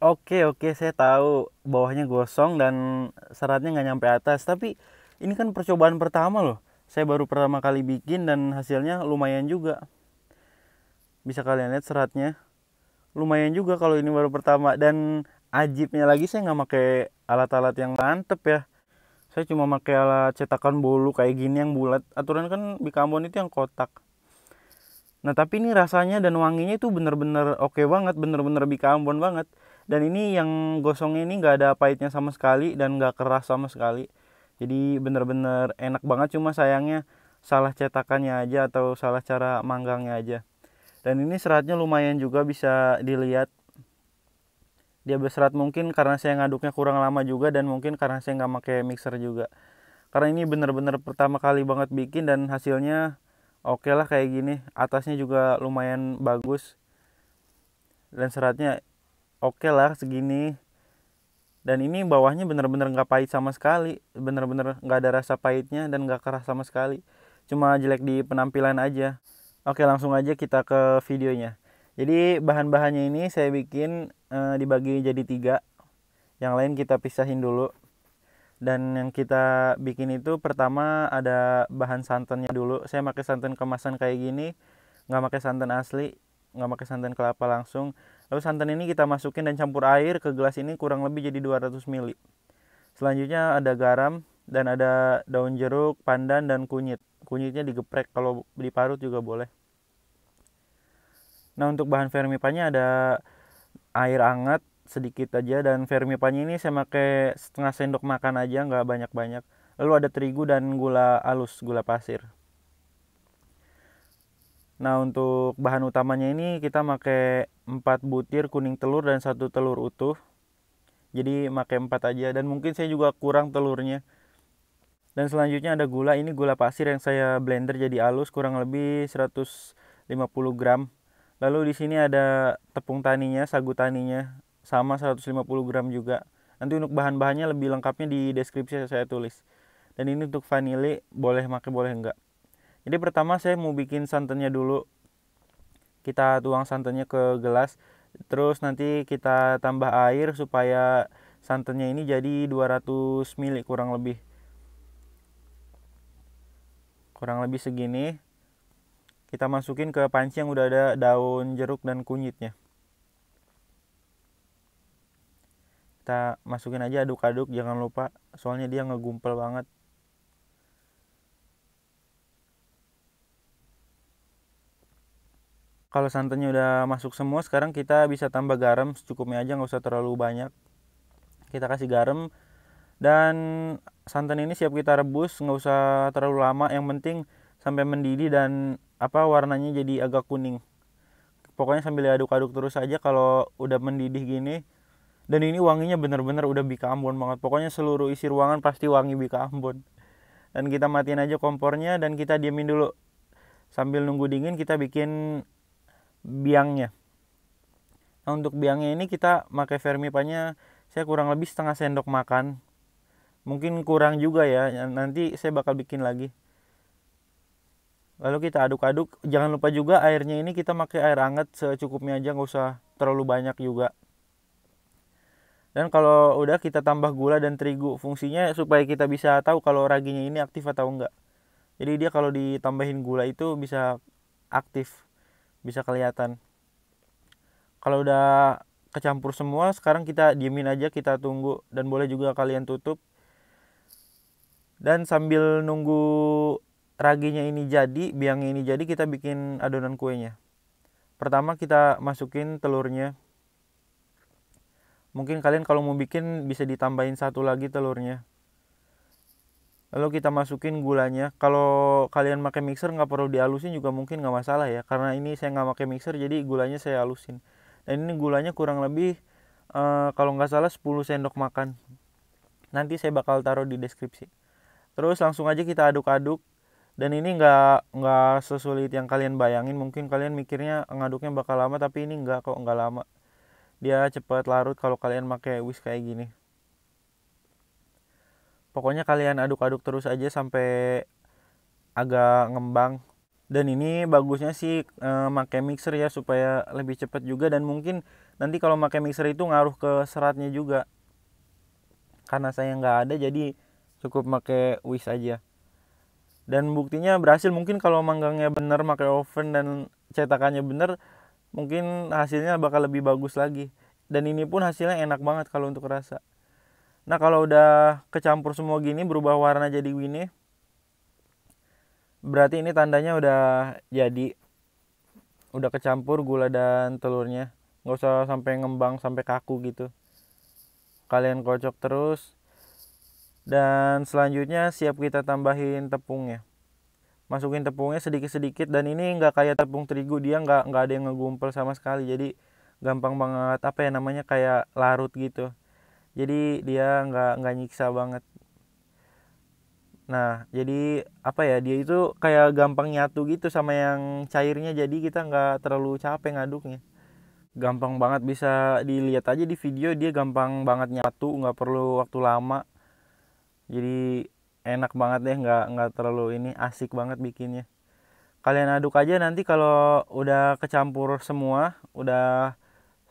Oke, saya tahu bawahnya gosong dan seratnya nggak nyampe atas. Tapi ini kan percobaan pertama loh. Saya baru pertama kali bikin dan hasilnya lumayan juga. Bisa kalian lihat seratnya. Lumayan juga kalau ini baru pertama. Dan ajibnya lagi saya nggak pakai alat-alat yang mantep ya. Saya cuma pakai alat cetakan bolu kayak gini yang bulat. Aturan kan Bikambon itu yang kotak. Nah tapi ini rasanya dan wanginya itu bener-bener oke banget, bener-bener Bikambon banget. Dan ini yang gosongnya ini nggak ada pahitnya sama sekali dan nggak keras sama sekali. Jadi bener-bener enak banget, cuma sayangnya salah cetakannya aja atau salah cara manggangnya aja. Dan ini seratnya lumayan juga bisa dilihat. Dia berserat mungkin karena saya ngaduknya kurang lama juga dan mungkin karena saya nggak pakai mixer juga. Karena ini bener-bener pertama kali banget bikin dan hasilnya oke lah kayak gini. Atasnya juga lumayan bagus dan seratnya oke lah segini. Dan ini bawahnya bener-bener nggak pahit sama sekali, bener-bener nggak ada rasa pahitnya dan nggak keras sama sekali. Cuma jelek di penampilan aja. Oke, langsung aja kita ke videonya. Jadi bahan-bahannya ini saya bikin dibagi jadi 3. Yang lain kita pisahin dulu. Dan yang kita bikin itu pertama ada bahan santannya dulu. Saya pakai santan kemasan kayak gini, nggak pakai santan asli, nggak pakai santan kelapa langsung. Lalu santan ini kita masukin dan campur air ke gelas ini kurang lebih jadi 200 ml. Selanjutnya ada garam dan ada daun jeruk, pandan dan kunyit. Kunyitnya digeprek, kalau diparut juga boleh. Nah untuk bahan vermipanya ada air hangat sedikit aja, dan vermipanya ini saya pakai setengah sendok makan aja, nggak banyak-banyak. Lalu ada terigu dan gula halus, gula pasir. Nah untuk bahan utamanya ini kita pakai 4 butir kuning telur dan 1 telur utuh. Jadi pakai 4 aja, dan mungkin saya juga kurang telurnya. Dan selanjutnya ada gula, ini gula pasir yang saya blender jadi halus kurang lebih 150 gram. Lalu di sini ada tepung taninya, sagu taninya sama 150 gram juga. Nanti untuk bahan-bahannya lebih lengkapnya di deskripsi saya tulis. Dan ini untuk vanili, boleh pakai boleh enggak. Jadi pertama saya mau bikin santannya dulu. Kita tuang santannya ke gelas, terus nanti kita tambah air supaya santannya ini jadi 200 ml kurang lebih segini. Kita masukin ke panci yang udah ada daun jeruk dan kunyitnya. Kita masukin aja, aduk-aduk, jangan lupa soalnya dia ngegumpal banget. Kalau santannya udah masuk semua, sekarang kita bisa tambah garam secukupnya aja, nggak usah terlalu banyak. Kita kasih garam dan santan ini siap kita rebus, nggak usah terlalu lama, yang penting sampai mendidih dan warnanya jadi agak kuning. Pokoknya sambil aduk-aduk terus aja kalau udah mendidih gini. Dan ini wanginya bener-bener udah Bika Ambon banget. Pokoknya seluruh isi ruangan pasti wangi Bika Ambon. Dan kita matiin aja kompornya dan kita diamin dulu. Sambil nunggu dingin kita bikin biangnya. Nah untuk biangnya ini kita pakai vermipanya, saya kurang lebih setengah sendok makan. Mungkin kurang juga ya, nanti saya bakal bikin lagi. Lalu kita aduk-aduk, jangan lupa juga airnya ini kita pakai air hangat secukupnya aja, nggak usah terlalu banyak juga. Dan kalau udah kita tambah gula dan terigu, fungsinya supaya kita bisa tahu kalau raginya ini aktif atau enggak. Jadi dia kalau ditambahin gula itu bisa aktif, bisa kelihatan. Kalau udah kecampur semua, sekarang kita diemin aja, kita tunggu, dan boleh juga kalian tutup. Dan sambil nunggu raginya ini jadi, biangnya ini jadi, kita bikin adonan kuenya. Pertama kita masukin telurnya. Mungkin kalian kalau mau bikin bisa ditambahin 1 lagi telurnya. Lalu kita masukin gulanya. Kalau kalian pakai mixer nggak perlu dihalusin juga mungkin nggak masalah ya. Karena ini saya nggak pakai mixer jadi gulanya saya halusin. Dan ini gulanya kurang lebih kalau nggak salah 10 sendok makan. Nanti saya bakal taruh di deskripsi. Terus langsung aja kita aduk-aduk. Dan ini nggak sesulit yang kalian bayangin. Mungkin kalian mikirnya ngaduknya bakal lama, tapi ini nggak kok, nggak lama. Dia cepat larut kalau kalian pakai whisk kayak gini. Pokoknya kalian aduk-aduk terus aja sampai agak ngembang. Dan ini bagusnya sih pakai mixer ya supaya lebih cepat juga, dan mungkin nanti kalau pakai mixer itu ngaruh ke seratnya juga. Karena saya nggak ada jadi cukup pakai whisk aja. Dan buktinya berhasil. Mungkin kalau manggangnya bener, pakai oven dan cetakannya bener, mungkin hasilnya bakal lebih bagus lagi. Dan ini pun hasilnya enak banget kalau untuk rasa. Nah kalau udah kecampur semua gini, berubah warna jadi gini, berarti ini tandanya udah jadi, udah kecampur gula dan telurnya. Nggak usah sampai ngembang sampai kaku gitu. Kalian kocok terus. Dan selanjutnya siap kita tambahin tepungnya. Masukin tepungnya sedikit-sedikit, dan ini nggak kayak tepung terigu, dia nggak ada yang ngegumpel sama sekali. Jadi gampang banget, apa ya namanya, kayak larut gitu. Jadi dia nggak nyiksa banget. Nah jadi apa ya, dia itu kayak gampang nyatu gitu sama yang cairnya, jadi kita nggak terlalu capek ngaduknya. Gampang banget, bisa dilihat aja di video, dia gampang banget nyatu, nggak perlu waktu lama. Jadi enak banget deh, nggak terlalu ini, asik banget bikinnya. Kalian aduk aja, nanti kalau udah kecampur semua, udah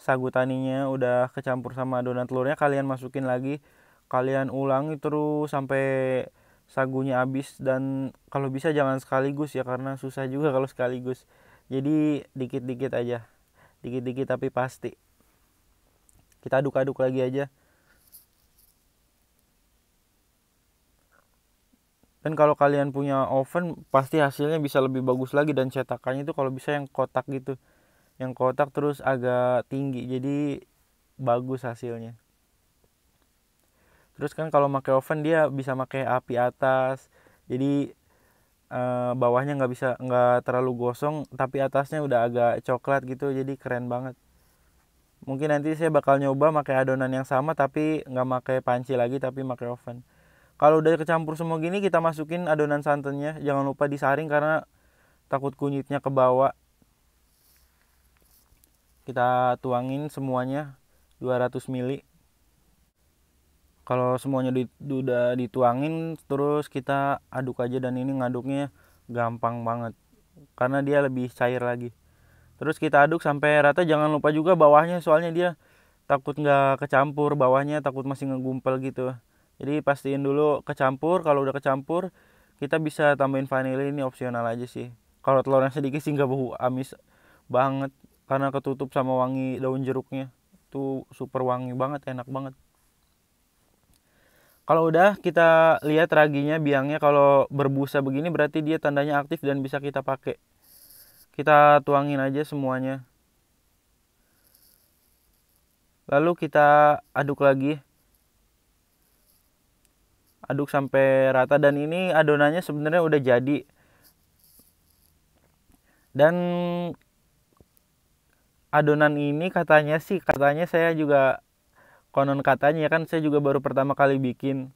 sagu taninya udah kecampur sama adonan telurnya, kalian masukin lagi. Kalian ulangi terus sampai sagunya habis, dan kalau bisa jangan sekaligus ya, karena susah juga kalau sekaligus. Jadi dikit-dikit aja, dikit-dikit tapi pasti. Kita aduk-aduk lagi aja. Dan kalau kalian punya oven, pasti hasilnya bisa lebih bagus lagi. Dan cetakannya itu kalau bisa yang kotak gitu, yang kotak terus agak tinggi, jadi bagus hasilnya. Terus kan kalau pakai oven dia bisa pakai api atas, jadi bawahnya nggak terlalu gosong, tapi atasnya udah agak coklat gitu, jadi keren banget. Mungkin nanti saya bakal nyoba pakai adonan yang sama, tapi nggak pakai panci lagi, tapi pakai oven. Kalau udah kecampur semua gini, kita masukin adonan santannya. Jangan lupa disaring karena takut kunyitnya ke bawah. Kita tuangin semuanya 200 ml. Kalau semuanya udah dituangin, terus kita aduk aja, dan ini ngaduknya gampang banget karena dia lebih cair lagi. Terus kita aduk sampai rata. Jangan lupa juga bawahnya, soalnya dia takut nggak kecampur, bawahnya takut masih ngegumpel gitu. Jadi pastiin dulu kecampur. Kalau udah kecampur, kita bisa tambahin vanili, ini opsional aja sih. Kalau telurnya sedikit sih nggak bau amis banget, karena ketutup sama wangi daun jeruknya. Itu super wangi banget, enak banget. Kalau udah, kita lihat raginya, biangnya kalau berbusa begini berarti dia tandanya aktif dan bisa kita pakai. Kita tuangin aja semuanya. Lalu kita aduk lagi. Aduk sampai rata, dan ini adonannya sebenarnya udah jadi. Dan adonan ini katanya saya juga, konon katanya kan, saya juga baru pertama kali bikin.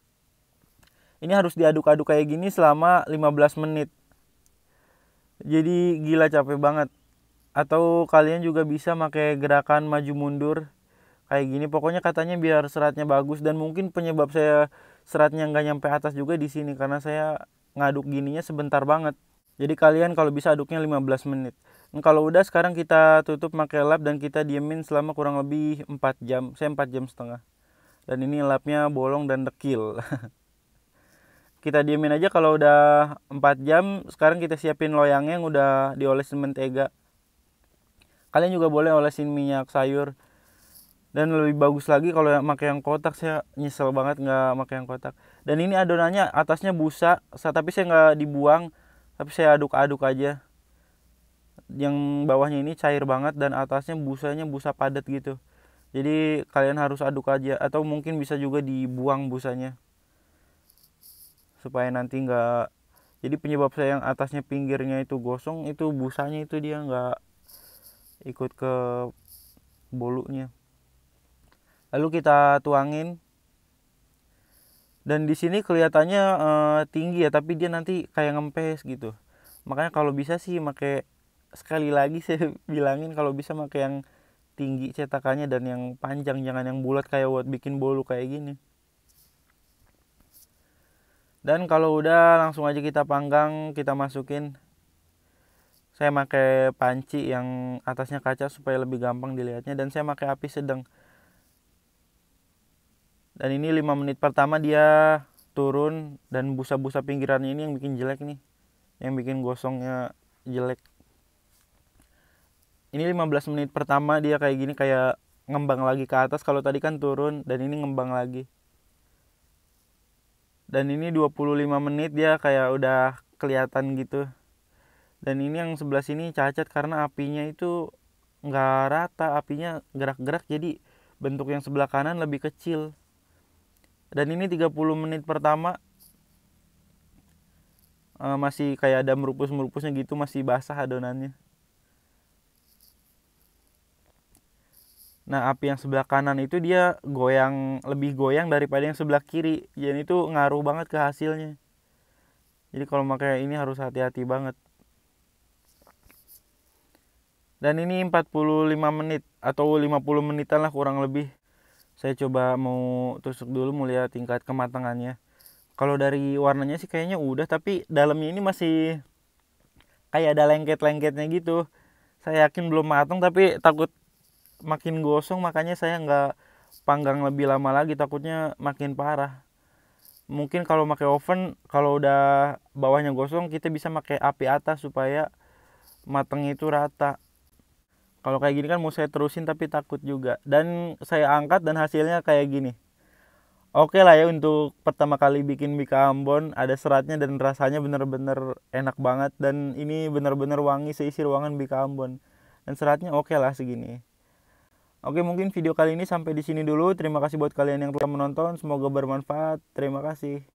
Ini harus diaduk-aduk kayak gini selama 15 menit. Jadi gila capek banget. Atau kalian juga bisa pakai gerakan maju mundur kayak gini. Pokoknya katanya biar seratnya bagus, dan mungkin penyebab saya seratnya nggak nyampe atas juga di sini karena saya ngaduk gininya sebentar banget. Jadi kalian kalau bisa aduknya 15 menit. Dan kalau udah, sekarang kita tutup pakai lap dan kita diemin selama kurang lebih 4 jam. Saya 4 jam setengah. Dan ini lapnya bolong dan dekil. Kita diemin aja. Kalau udah 4 jam, sekarang kita siapin loyangnya yang udah diolesin mentega. Kalian juga boleh olesin minyak sayur. Dan lebih bagus lagi kalau pakai yang kotak. Saya nyesel banget nggak pakai yang kotak. Dan ini adonannya atasnya busa, tapi saya nggak dibuang, tapi saya aduk-aduk aja. Yang bawahnya ini cair banget, dan atasnya busanya busa padat gitu. Jadi kalian harus aduk aja, atau mungkin bisa juga dibuang busanya, supaya nanti nggak, jadi penyebab saya yang atasnya pinggirnya itu gosong, itu busanya itu dia nggak ikut ke bolunya. Lalu kita tuangin. Dan di sini kelihatannya tinggi ya, tapi dia nanti kayak ngempes gitu. Makanya kalau bisa sih pakai, sekali lagi saya bilangin, kalau bisa pakai yang tinggi cetakannya dan yang panjang, jangan yang bulat kayak buat bikin bolu kayak gini. Dan kalau udah, langsung aja kita panggang, kita masukin Saya pakai panci yang atasnya kaca supaya lebih gampang dilihatnya, dan saya pakai api sedang. Dan ini 5 menit pertama dia turun, dan busa-busa pinggirannya ini yang bikin jelek nih, yang bikin gosongnya jelek. Ini 15 menit pertama dia kayak gini, kayak ngembang lagi ke atas. Kalau tadi kan turun, dan ini ngembang lagi. Dan ini 25 menit dia kayak udah kelihatan gitu. Dan ini yang sebelah sini cacat karena apinya itu nggak rata, apinya gerak-gerak, jadi bentuk yang sebelah kanan lebih kecil. Dan ini 30 menit pertama masih kayak ada merupus-merupusnya gitu, masih basah adonannya. Nah, api yang sebelah kanan itu dia goyang, lebih goyang daripada yang sebelah kiri. Jadi itu ngaruh banget ke hasilnya. Jadi kalau pakai ini harus hati-hati banget. Dan ini 45 menit atau 50 menitan lah kurang lebih. Saya coba mau tusuk dulu, mau lihat tingkat kematangannya. Kalau dari warnanya sih kayaknya udah, tapi dalamnya ini masih kayak ada lengket-lengketnya gitu. Saya yakin belum matang, tapi takut makin gosong, makanya saya nggak panggang lebih lama lagi, takutnya makin parah. Mungkin kalau pakai oven, kalau udah bawahnya gosong, kita bisa pakai api atas supaya matangnya itu rata. Kalau kayak gini kan mau saya terusin tapi takut juga. Dan saya angkat dan hasilnya kayak gini. Oke lah ya, untuk pertama kali bikin bika Ambon, ada seratnya dan rasanya bener-bener enak banget. Dan ini bener-bener wangi seisi ruangan bika Ambon. Dan seratnya oke lah segini. Oke, mungkin video kali ini sampai di sini dulu. Terima kasih buat kalian yang telah menonton. Semoga bermanfaat. Terima kasih.